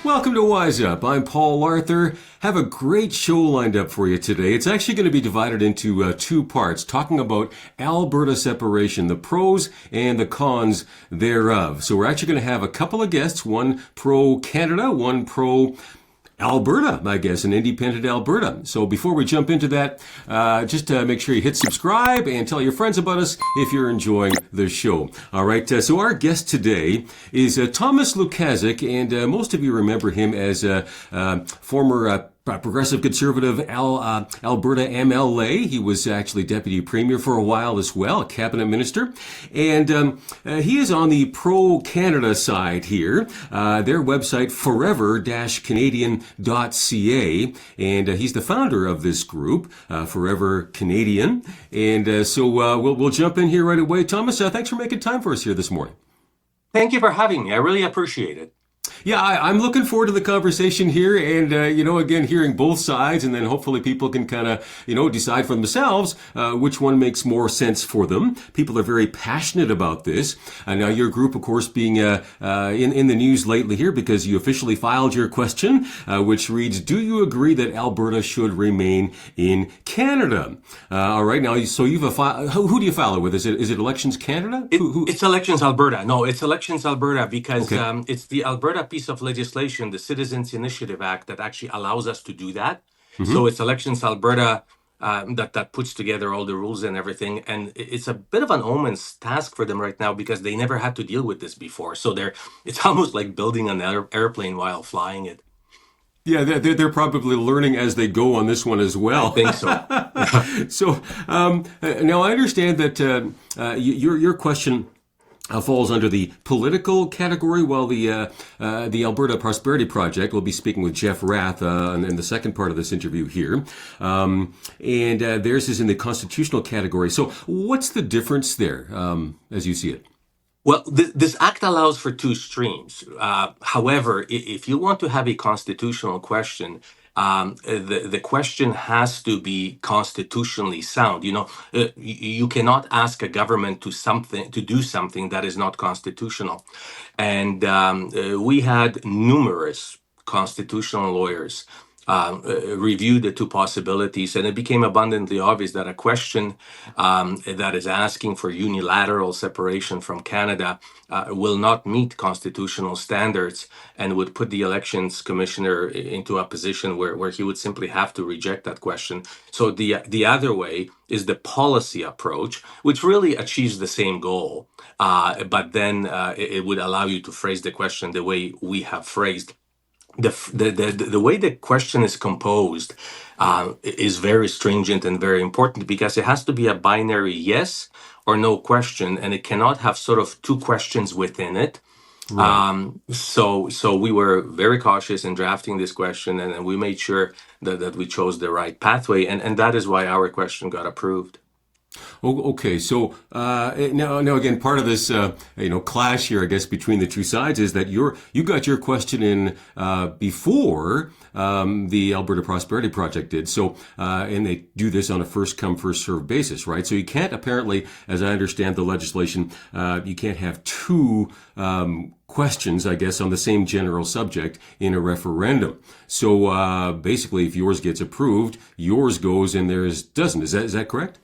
Welcome to WizeUp. I'm Paul Arthur. Have a great show lined up for you today. It's actually going to be divided into two parts, talking about Alberta separation, the pros and the cons thereof. So we're actually going to have a couple of guests, one pro-Canada, one pro-Alberta, I guess, an independent Alberta. So before we jump into that, just make sure you hit subscribe and tell your friends about us if you're enjoying the show. All right, so our guest today is Thomas Lukaszuk, and most of you remember him as a former progressive conservative Alberta MLA. He was actually deputy premier for a while as well, a cabinet minister. And he is on the pro-Canada side here. Their website, forever-canadian.ca. And he's the founder of this group, Forever Canadian. And so we'll jump in here right away. Thomas, thanks for making time for us here this morning. Thank you for having me. I really appreciate it. Yeah, I'm looking forward to the conversation here and, again, hearing both sides, and then hopefully people can kind of, decide for themselves which one makes more sense for them. People are very passionate about this. Now, your group, of course, being in the news lately here because you officially filed your question, which reads, do you agree that Alberta should remain in Canada? All right, now, so you've who do you file it with? Is it Elections Canada? It's Elections Alberta. No, it's Elections Alberta because it's the Alberta piece of legislation, the Citizens Initiative Act, that actually allows us to do that. Mm-hmm. So it's Elections Alberta that puts together all the rules and everything. And it's a bit of an ominous task for them right now because they never had to deal with this before. So it's almost like building an airplane while flying it. Yeah, they're probably learning as they go on this one as well. I think so. So now I understand that your question falls under the political category, while the Alberta Prosperity Project, we'll be speaking with Jeff Rath in the second part of this interview here, and theirs is in the constitutional category. So what's the difference there as you see it? Well, this act allows for two streams. However, if you want to have a constitutional question, the question has to be constitutionally sound. You cannot ask a government to do something that is not constitutional. And we had numerous constitutional lawyers review the two possibilities, and it became abundantly obvious that a question that is asking for unilateral separation from Canada will not meet constitutional standards and would put the elections commissioner into a position where he would simply have to reject that question. So the other way is the policy approach, which really achieves the same goal, but then it would allow you to phrase the question the way we have phrased. The way the question is composed is very stringent and very important because it has to be a binary yes or no question, and it cannot have sort of two questions within it. Right. So we were very cautious in drafting this question, and we made sure that we chose the right pathway, and that is why our question got approved. Okay, so now again, part of this clash here, I guess, between the two sides is that you got your question in before the Alberta Prosperity Project did. So and they do this on a first come first served basis, right? So you can't apparently, as I understand the legislation, you can't have two questions, I guess, on the same general subject in a referendum. So basically, if yours gets approved, yours goes and theirs doesn't. Is that correct?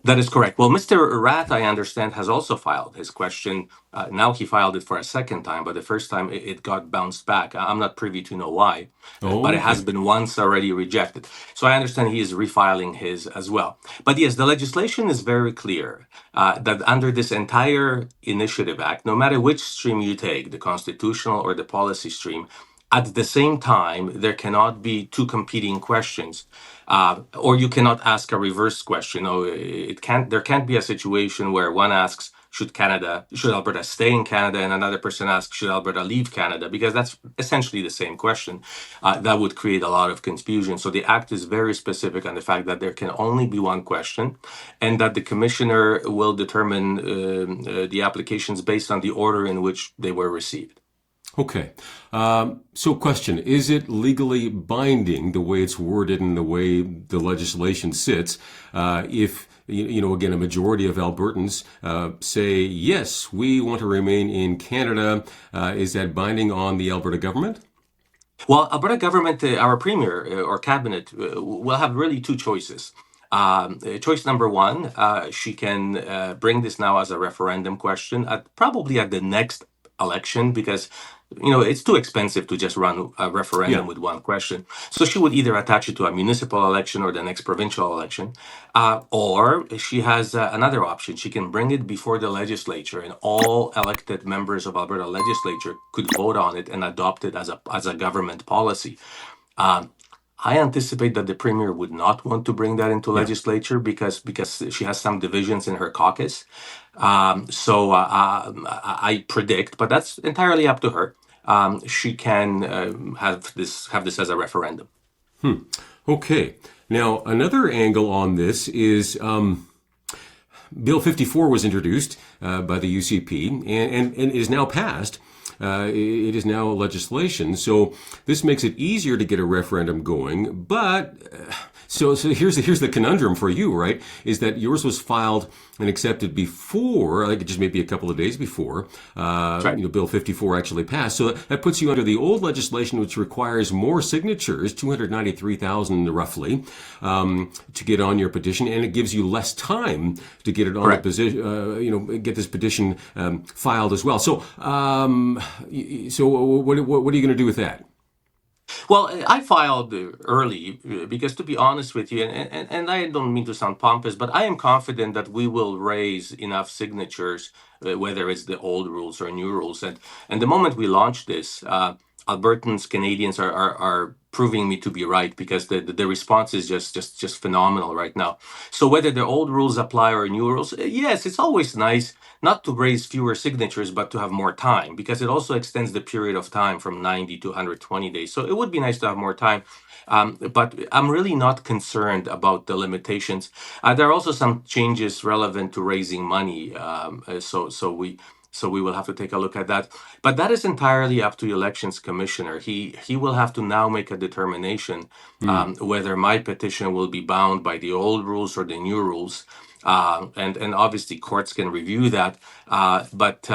That is correct. Well, Mr. Rath, I understand, has also filed his question. Now he filed it for a second time, but the first time it got bounced back. I'm not privy to know why, but it has been once already rejected. So I understand he is refiling his as well. But yes, the legislation is very clear that under this entire Initiative Act, no matter which stream you take, the constitutional or the policy stream, at the same time, there cannot be two competing questions. Or you cannot ask a reverse question. There can't be a situation where one asks, should Alberta stay in Canada, and another person asks, should Alberta leave Canada? Because that's essentially the same question. That would create a lot of confusion. So the Act is very specific on the fact that there can only be one question, and that the Commissioner will determine the applications based on the order in which they were received. Okay. So question, is it legally binding the way it's worded and the way the legislation sits if, again, a majority of Albertans say, yes, we want to remain in Canada? Is that binding on the Alberta government? Well, Alberta government, our premier or cabinet, will have really two choices. Choice number one, she can bring this now as a referendum question, probably at the next election, because it's too expensive to just run a referendum Yeah. with one question. So she would either attach it to a municipal election or the next provincial election, or she has another option. She can bring it before the legislature, and all elected members of Alberta legislature could vote on it and adopt it as a government policy. Um, I anticipate that the premier would not want to bring that into Yeah. legislature because she has some divisions in her caucus. I predict, but that's entirely up to her. She can have this as a referendum. Okay. Now, another angle on this is Bill 54 was introduced by the UCP and is now passed. It is now legislation. So this makes it easier to get a referendum going. But so here's the conundrum for you, right? Is that yours was filed and accepted before, like just maybe a couple of days before, Right. Bill 54 actually passed. So that puts you under the old legislation, which requires more signatures, 293,000 roughly, to get on your petition, and it gives you less time to get it on the Correct. position, get this petition filed as well. So, so what are you going to do with that? Well, I filed early because, to be honest with you, and I don't mean to sound pompous, but I am confident that we will raise enough signatures, whether it's the old rules or new rules. And the moment we launch this, Albertans, Canadians are proving me to be right, because the response is just phenomenal right now. So whether the old rules apply or new rules, yes, it's always nice not to raise fewer signatures, but to have more time, because it also extends the period of time from 90 to 120 days. So it would be nice to have more time. But I'm really not concerned about the limitations. There are also some changes relevant to raising money. So we will have to take a look at that. But that is entirely up to the elections commissioner. He will have to now make a determination whether my petition will be bound by the old rules or the new rules. And obviously courts can review that. But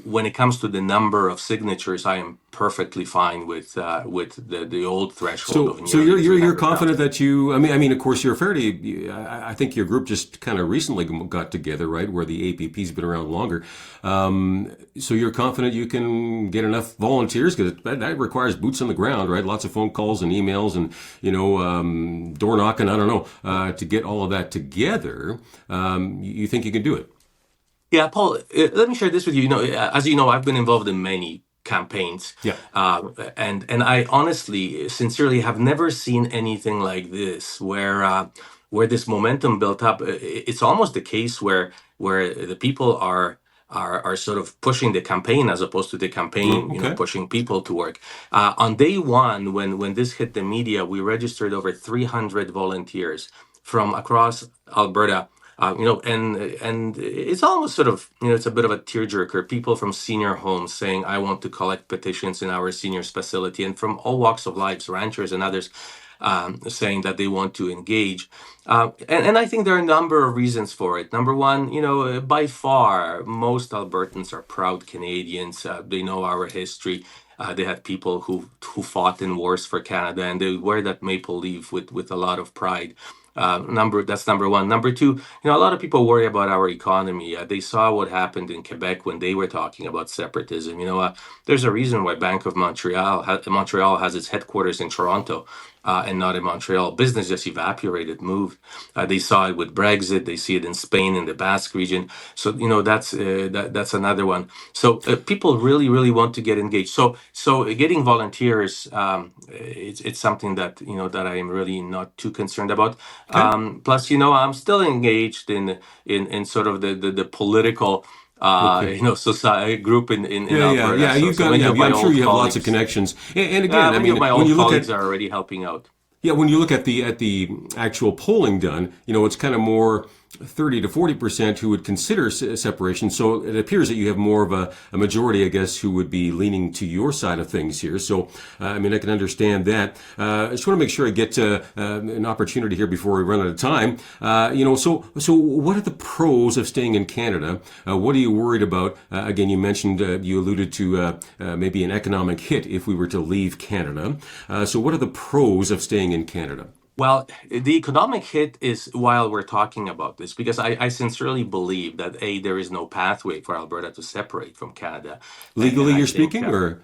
when it comes to the number of signatures, I am perfectly fine with the old threshold of So nearly you're 300,000. confident that you. I mean, of course, you're fairly. I think your group just kind of recently got together, right? Where the APP's been around longer. So you're confident you can get enough volunteers, because that requires boots on the ground, right? Lots of phone calls and emails and door knocking. I don't know to get all of that together. You think you can do it? Yeah, Paul, let me share this with you. As you know, I've been involved in many campaigns, Yeah. and I honestly, sincerely, have never seen anything like this, where this momentum built up. It's almost the case where the people are sort of pushing the campaign as opposed to the campaign, Okay. pushing people to work. On day one, when this hit the media, we registered over 300 volunteers from across Alberta. And it's almost sort of, it's a bit of a tearjerker. People from senior homes saying, "I want to collect petitions in our seniors facility," and from all walks of life, ranchers and others, saying that they want to engage. And I think there are a number of reasons for it. Number one, by far, most Albertans are proud Canadians. They know our history. They had people who fought in wars for Canada, and they wear that maple leaf with a lot of pride. That's number one. Number two, a lot of people worry about our economy. They saw what happened in Quebec when they were talking about separatism. There's a reason why Bank of Montreal has its headquarters in Toronto, and not in Montreal. Business just evaporated, moved. They saw it with Brexit. They see it in Spain, in the Basque region. So that's another one. So people really, really want to get engaged. So getting volunteers, it's something that I am really not too concerned about. Okay. Plus, I'm still engaged in sort of the political Okay. society group in Yeah. Alberta. So You've so got. many Yeah. of my I'm sure old you have lots of colleagues, connections. And again, I many of mean, my when old you look colleagues at are already helping out. when you look at the actual polling done, it's kind of more 30 to 40% who would consider separation. So it appears that you have more of a majority, I guess, who would be leaning to your side of things here. So, I mean, I can understand that. I just want to make sure I get an opportunity here before we run out of time. So what are the pros of staying in Canada? What are you worried about? Again, you mentioned, you alluded to maybe an economic hit if we were to leave Canada. So what are the pros of staying in Canada? Well, the economic hit is while we're talking about this, because I sincerely believe that there is no pathway for Alberta to separate from Canada, and Legally, I you're think. speaking, or?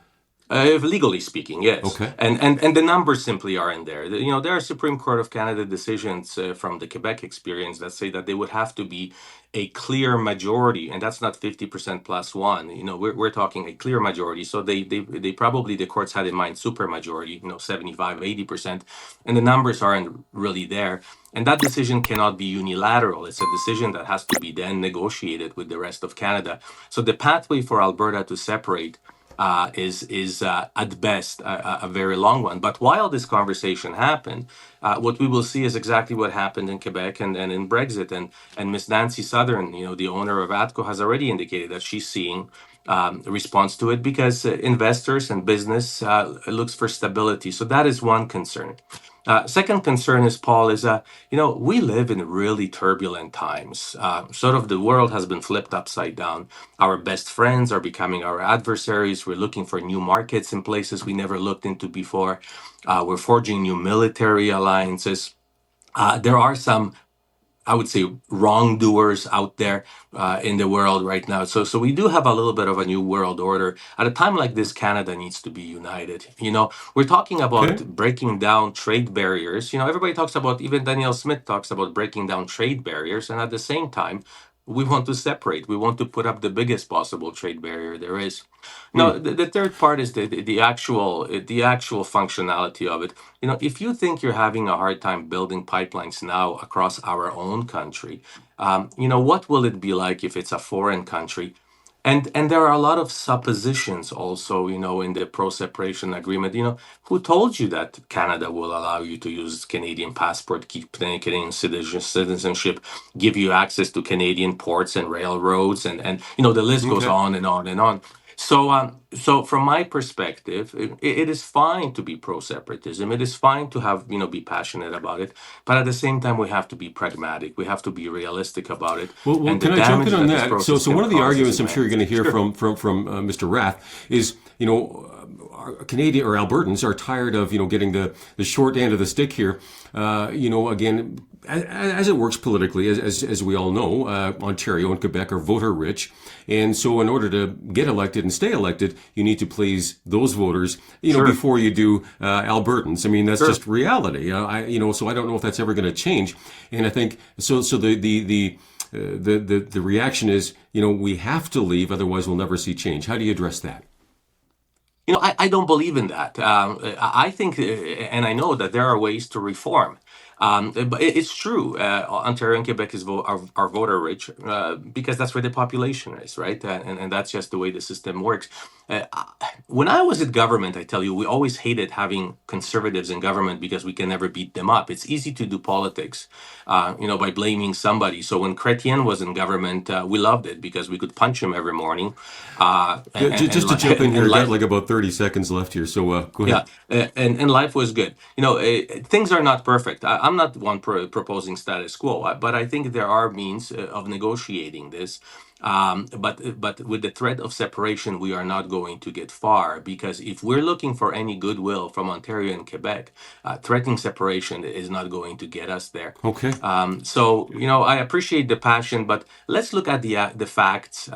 Legally speaking, yes, Okay. and the numbers simply aren't there. There are Supreme Court of Canada decisions from the Quebec experience that say that they would have to be a clear majority, and that's not 50% plus one. We're talking a clear majority. So they probably, the courts had in mind super majority, 75, 80%, and the numbers aren't really there. And that decision cannot be unilateral. It's a decision that has to be then negotiated with the rest of Canada. So the pathway for Alberta to separate is at best a very long one. But while this conversation happened, what we will see is exactly what happened in Quebec and in Brexit. And Miss Nancy Southern, the owner of ATCO, has already indicated that she's seeing a response to it because investors and business looks for stability. So that is one concern. Second concern is, Paul, is we live in really turbulent times. Sort of the world has been flipped upside down. Our best friends are becoming our adversaries. We're looking for new markets in places we never looked into before. We're forging new military alliances. There are some, I would say, wrongdoers out there in the world right now. So we do have a little bit of a new world order. At a time like this, Canada needs to be united. We're talking about Okay. breaking down trade barriers. Everybody talks about, even Danielle Smith talks about breaking down trade barriers. And at the same time, we want to separate. We want to put up the biggest possible trade barrier there is. Now, Hmm. the third part is the actual functionality of it. If you think you're having a hard time building pipelines now across our own country, what will it be like if it's a foreign country? And there are a lot of suppositions also, in the pro-separation agreement. Who told you that Canada will allow you to use Canadian passport, keep Canadian citizenship, give you access to Canadian ports and railroads, and the list goes Okay. on and on and on. So from my perspective, it is fine to be pro-separatism. It is fine to have, be passionate about it. But at the same time, we have to be pragmatic. We have to be realistic about it. Well, And the can I jump in damage on that this that? So process can one of the cause is arguments I'm sure you're going to immense. hear Sure. from Mr. Rath is, Canadian or Albertans are tired of, getting the short end of the stick here. Again, as it works politically, as we all know, Ontario and Quebec are voter rich. And so in order to get elected and stay elected, you need to please those voters, Sure. before you do Albertans. I mean, that's Sure. just reality. So I don't know if that's ever going to change. And I think, so the reaction is, we have to leave, otherwise we'll never see change. How do you address that? I don't believe in that. I think, and I know that there are ways to reform. But it's true. Ontario and Quebec are voter rich because that's where the population is, right? And that's just the way the system works. When I was at government, I tell you, we always hated having conservatives in government because we can never beat them up. It's easy to do politics, by blaming somebody. So when Chrétien was in government, we loved it because we could punch him every morning. Just to jump in here, And I got life. like about 30 seconds left here, so go Yeah, ahead. and life was good. Things are not perfect. I'm not one proposing status quo, but I think there are means of negotiating this. But with the threat of separation, we are not going to get far because if we're looking for any goodwill from Ontario and Quebec, threatening separation is not going to get us there. Okay. So I appreciate the passion, but let's look at the facts.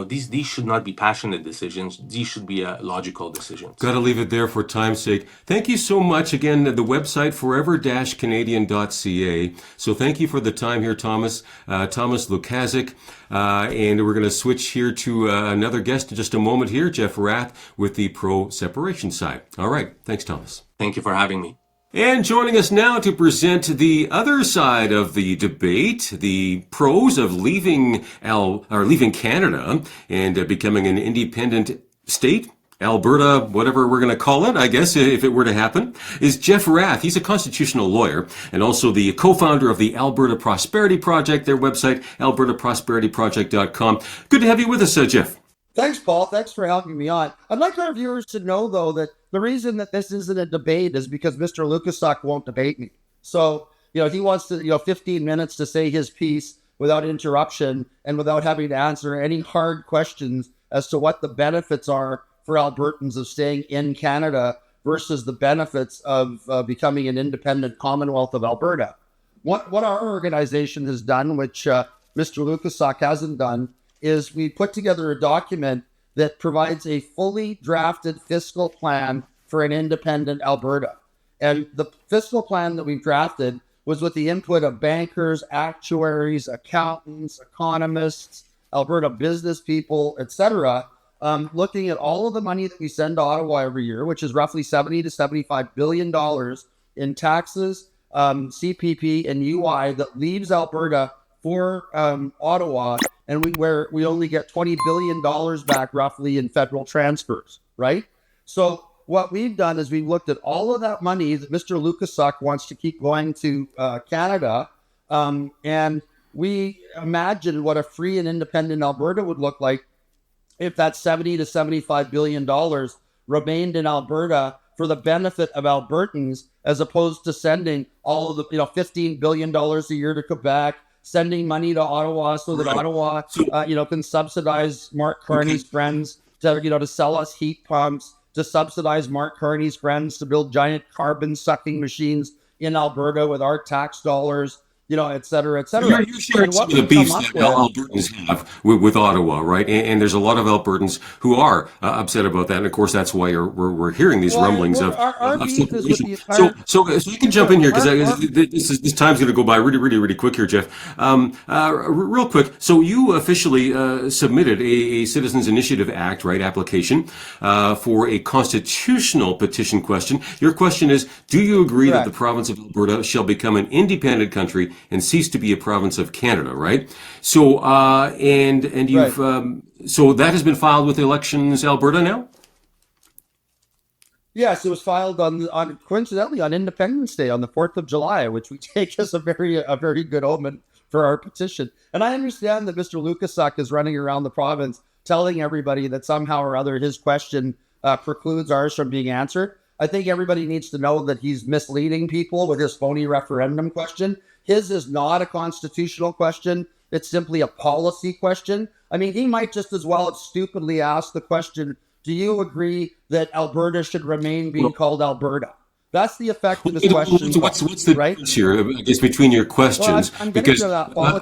These should not be passionate decisions. These should be logical decisions. Got to leave it there for time's sake. Thank you so much. Again, the website, forever-canadian.ca. So thank you for the time here, Thomas. Thomas Lukaszuk. And we're going to switch here to another guest in just a moment here, Jeff Rath, with the pro-separation side. All right. Thanks, Thomas. Thank you for having me. And joining us now to present the other side of the debate, the pros of leaving Canada and becoming an independent state, Alberta, whatever we're going to call it, I guess, if it were to happen, is Jeff Rath. He's a constitutional lawyer and also the co-founder of the Alberta Prosperity Project, their website, albertaprosperityproject.com. Good to have you with us, Jeff. Thanks, Paul. Thanks for having me on. I'd like our viewers to know, though, that the reason that this isn't a debate is because Mr. Lukaszuk won't debate me. So, he wants to, 15 minutes to say his piece without interruption and without having to answer any hard questions as to what the benefits are for Albertans of staying in Canada versus the benefits of becoming an independent Commonwealth of Alberta. What our organization has done, which Mr. Lukaszuk hasn't done, is we put together a document that provides a fully drafted fiscal plan for an independent Alberta. And the fiscal plan that we've drafted was with the input of bankers, actuaries, accountants, economists, Alberta business people, etc., looking at all of the money that we send to Ottawa every year, which is roughly $70 to $75 billion in taxes, CPP, and UI that leaves Alberta for Ottawa, and we only get $20 billion back roughly in federal transfers, right? So what we've done is we've looked at all of that money that Mr. Lukaszuk wants to keep going to Canada, and we imagined what a free and independent Alberta would look like if that $70 to $75 billion remained in Alberta for the benefit of Albertans, as opposed to sending all of the $15 billion a year to Quebec, sending money to Ottawa so that Ottawa can subsidize Mark Carney's friends to sell us heat pumps, to subsidize Mark Carney's friends to build giant carbon sucking machines in Alberta with our tax dollars, et cetera, et cetera. You're sharing some of the beefs that Albertans have with Ottawa, right? And there's a lot of Albertans who are upset about that. And of course, that's why we're hearing these rumblings of separation. So you can jump in here because this time's going to go by really, really, really quick here, Jeff. Real quick. So you officially submitted a Citizens Initiative Act, right, application for a constitutional petition question. Your question is, do you agree that the province of Alberta shall become an independent country and cease to be a province of Canada, right? So, and you've, so that has been filed with Elections Alberta now? Yes, it was filed on coincidentally on Independence Day on the 4th of July, which we take as a very good omen for our petition. And I understand that Mr. Lukaszuk is running around the province telling everybody that somehow or other his question precludes ours from being answered. I think everybody needs to know that he's misleading people with his phony referendum question. His is not a constitutional question. It's simply a policy question. I mean, he might just as well have stupidly asked the question, do you agree that Alberta should remain being called Alberta? That's the effect of his question. What's the difference here, I guess, between your questions? I'm getting to that, Paul.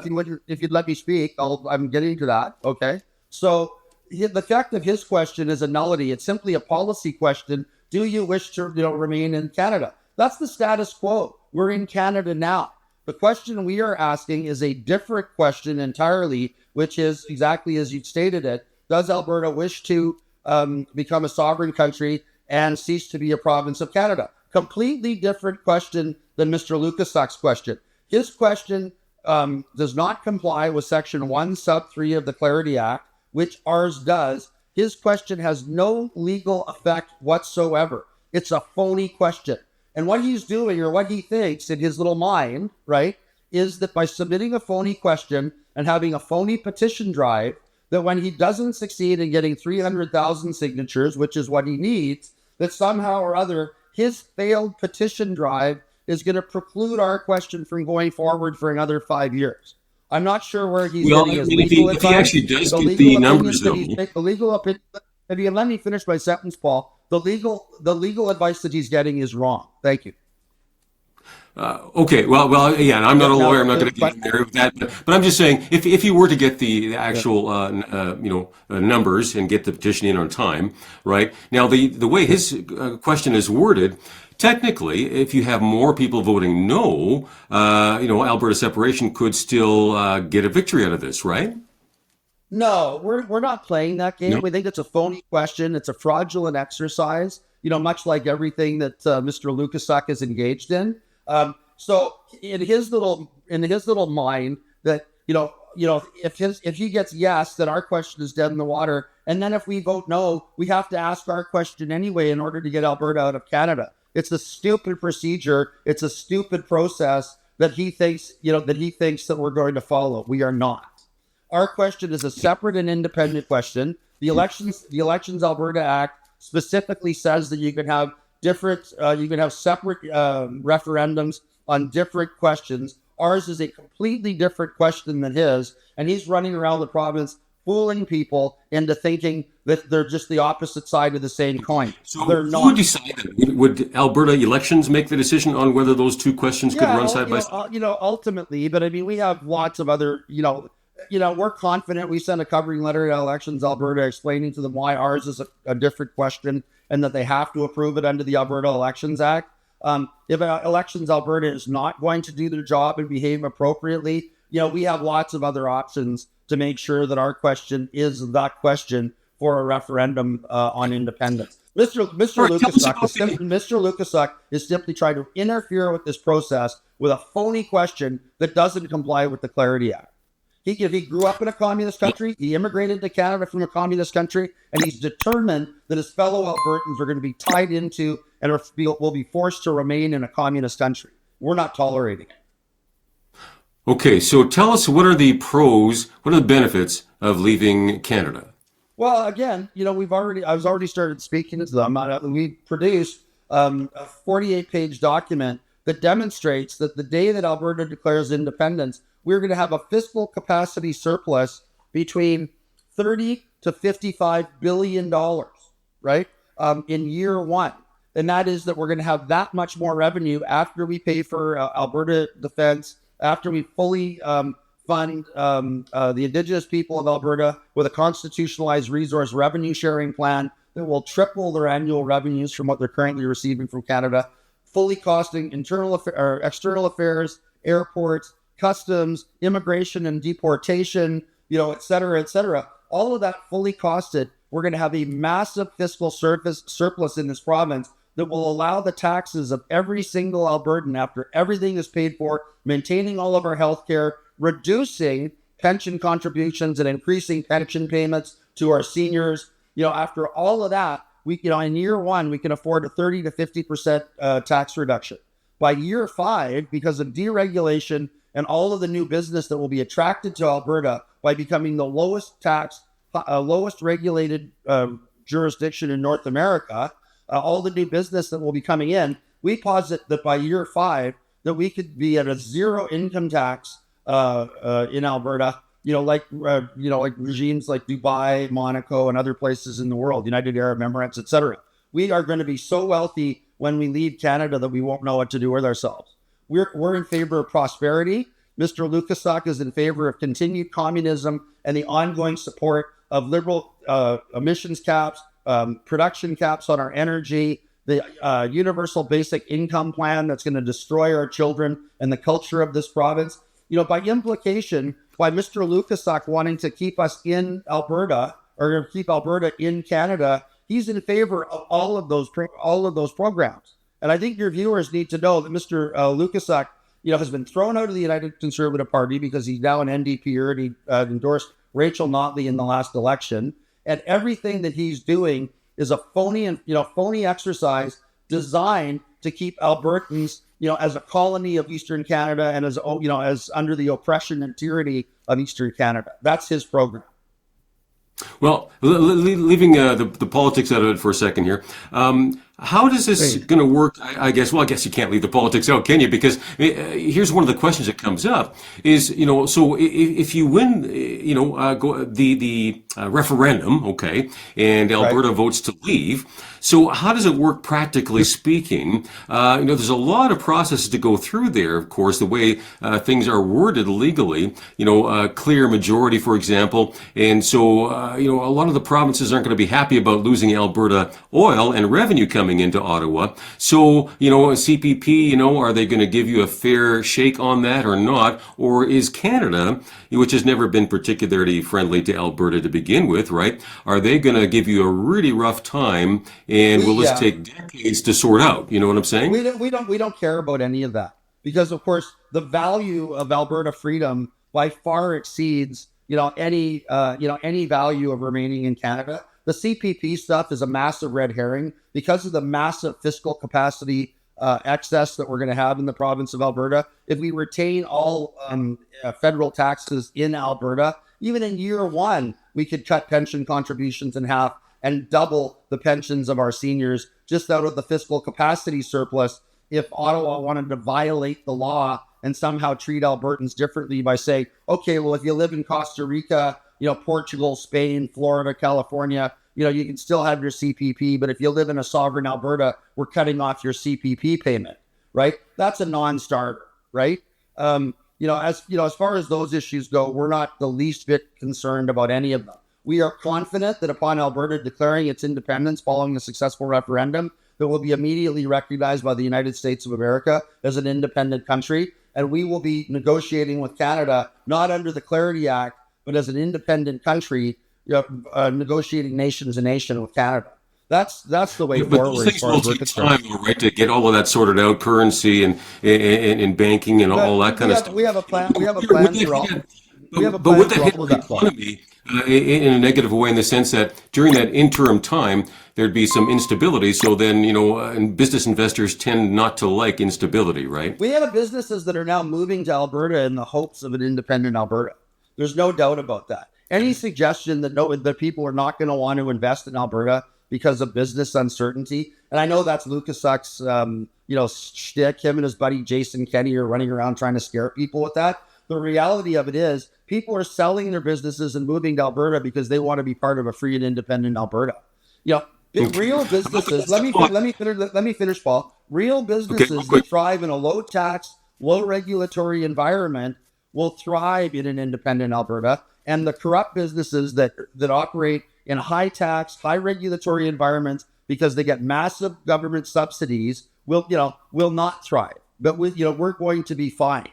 If you'd let me speak, I'm getting to that, okay? So the effect of his question is a nullity. It's simply a policy question. Do you wish to remain in Canada? That's the status quo. We're in Canada now. The question we are asking is a different question entirely, which is exactly as you stated it. Does Alberta wish to become a sovereign country and cease to be a province of Canada? Completely different question than Mr. Lukaszuk's question. His question does not comply with Section 1, Sub 3 of the Clarity Act, which ours does. His question has no legal effect whatsoever. It's a phony question. And what he's doing, or what he thinks in his little mind, right, is that by submitting a phony question and having a phony petition drive, that when he doesn't succeed in getting 300,000 signatures, which is what he needs, that somehow or other his failed petition drive is going to preclude our question from going forward for another 5 years. I'm not sure where he's getting his legal advice. If he actually does get the numbers, though. The legal opinion, if you let me finish my sentence, Paul, the legal advice that he's getting is wrong. Thank you. Okay. Well, yeah. And I'm not a lawyer. I'm not going to get in there with that. But I'm just saying, if you were to get the actual, numbers and get the petition in on time, right? Now, the way his question is worded, technically, if you have more people voting no, Alberta separation could still get a victory out of this, right? No, we're not playing that game. No. We think it's a phony question. It's a fraudulent exercise, much like everything that Mr. Lukaszuk is engaged in. So in his little mind that, if he gets yes, that our question is dead in the water, And then if we vote no, we have to ask our question anyway in order to get Alberta out of Canada. It's a stupid procedure. It's a stupid process that he thinks, that we're going to follow. We are not. Our question is a separate and independent question. The Elections Alberta Act specifically says that you can have separate referendums on different questions. Ours is a completely different question than his, and he's running around the province fooling people into thinking that they're just the opposite side of the same coin. So they're who not. would decide that? Would Alberta elections make the decision on whether those two questions could run side by side? Ultimately, but I mean, we have lots of other, we're confident. We sent a covering letter to Elections Alberta explaining to them why ours is a different question and that they have to approve it under the Alberta Elections Act. If Elections Alberta is not going to do their job and behave appropriately, we have lots of other options to make sure that our question is that question for a referendum on independence. Mr. Lukaszuk is simply trying to interfere with this process with a phony question that doesn't comply with the Clarity Act. He grew up in a communist country, he immigrated to Canada from a communist country, and he's determined that his fellow Albertans are going to be tied into and will be forced to remain in a communist country. We're not tolerating it. Okay, so tell us, what are the benefits of leaving Canada? Well, again, I was already started speaking to them. We produced a 48-page document that demonstrates that the day that Alberta declares independence, we're going to have a fiscal capacity surplus between $30 to $55 billion, right, in year one. And that is that we're going to have that much more revenue after we pay for Alberta defense, after we fully fund the Indigenous people of Alberta with a constitutionalized resource revenue sharing plan that will triple their annual revenues from what they're currently receiving from Canada, fully costing external affairs, airports, customs, immigration and deportation, et cetera, et cetera. All of that fully costed. We're going to have a massive fiscal surplus in this province that will allow the taxes of every single Albertan, after everything is paid for, maintaining all of our health care, reducing pension contributions and increasing pension payments to our seniors. After all of that, in year one, we can afford a 30 to 50% tax reduction. By year 5, because of deregulation and all of the new business that will be attracted to Alberta by becoming the lowest regulated jurisdiction in North America, all the new business that will be coming in, we posit that by year 5, that we could be at a zero income tax in Alberta, like regimes like Dubai, Monaco, and other places in the world, United Arab Emirates, etc. We are going to be so wealthy when we leave Canada that we won't know what to do with ourselves. We're in favor of prosperity. Mr. Lukaszuk is in favor of continued communism and the ongoing support of liberal emissions caps, production caps on our energy, the universal basic income plan that's going to destroy our children and the culture of this province. By implication, by Mr. Lukaszuk wanting to keep us in Alberta or keep Alberta in Canada, he's in favor of all of those programs. And I think your viewers need to know that Mr. Lukaszuk, has been thrown out of the United Conservative Party because he's now an NDPer and he endorsed Rachel Notley in the last election. And everything that he's doing is a phony exercise designed to keep Albertans, as a colony of Eastern Canada and as under the oppression and tyranny of Eastern Canada. That's his program. Well, leaving the politics out of it for a second here, how does this going to work? I guess you can't leave the politics out, can you? Because here's one of the questions that comes up is, so if you win, the referendum, okay, and Alberta votes to leave, so how does it work practically speaking? There's a lot of processes to go through there, of course, the way things are worded legally, clear majority, for example. And so, a lot of the provinces aren't going to be happy about losing Alberta oil and revenue coming into Ottawa. So, CPP, are they going to give you a fair shake on that or not? Or is Canada, which has never been particularly friendly to Alberta to begin with, right? Are they going to give you a really rough time? And will this take decades to sort out? You know what I'm saying? We don't care about any of that because, of course, the value of Alberta freedom by far exceeds any value of remaining in Canada. The CPP stuff is a massive red herring because of the massive fiscal capacity excess that we're going to have in the province of Alberta. If we retain all federal taxes in Alberta, even in year one, we could cut pension contributions in half and double the pensions of our seniors just out of the fiscal capacity surplus if Ottawa wanted to violate the law and somehow treat Albertans differently by saying, okay, well, if you live in Costa Rica, Portugal, Spain, Florida, California, you can still have your CPP, but if you live in a sovereign Alberta, we're cutting off your CPP payment, right? That's a non-starter, right? As far as those issues go, we're not the least bit concerned about any of them. We are confident that upon Alberta declaring its independence following a successful referendum, that will be immediately recognized by the United States of America as an independent country, and we will be negotiating with Canada, not under the Clarity Act, but as an independent country, negotiating nation to nation with Canada. That's the way But forward. those things will take time, right, to get all of that sorted out, currency and banking and all that kind of stuff. We have a plan. We have a plan for all. But would that hit the economy in a negative way in the sense that during that interim time, there'd be some instability. So then, and business investors tend not to like instability, right? We have businesses that are now moving to Alberta in the hopes of an independent Alberta. There's no doubt about that. Any suggestion that people are not going to want to invest in Alberta because of business uncertainty, and I know that's Lukaszuk's, shtick. Him and his buddy Jason Kenney are running around trying to scare people with that. The reality of it is, people are selling their businesses and moving to Alberta because they want to be part of a free and independent Alberta. Real businesses. Let me finish, Paul. Real businesses that thrive in a low tax, low regulatory environment will thrive in an independent Alberta, and the corrupt businesses that operate in high tax, high regulatory environments because they get massive government subsidies will not thrive. But we're going to be fine.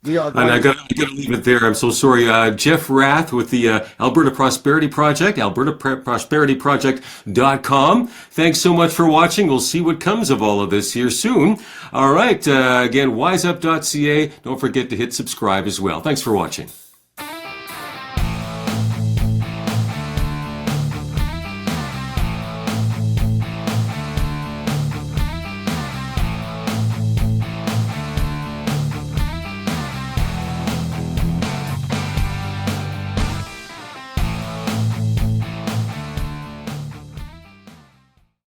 We are. And I got to leave it there. I'm so sorry. Jeff Rath with the Alberta Prosperity Project, albertaprosperityproject.com. Thanks so much for watching. We'll see what comes of all of this here soon. All right. Again, WizeUp.ca. Don't forget to hit subscribe as well. Thanks for watching.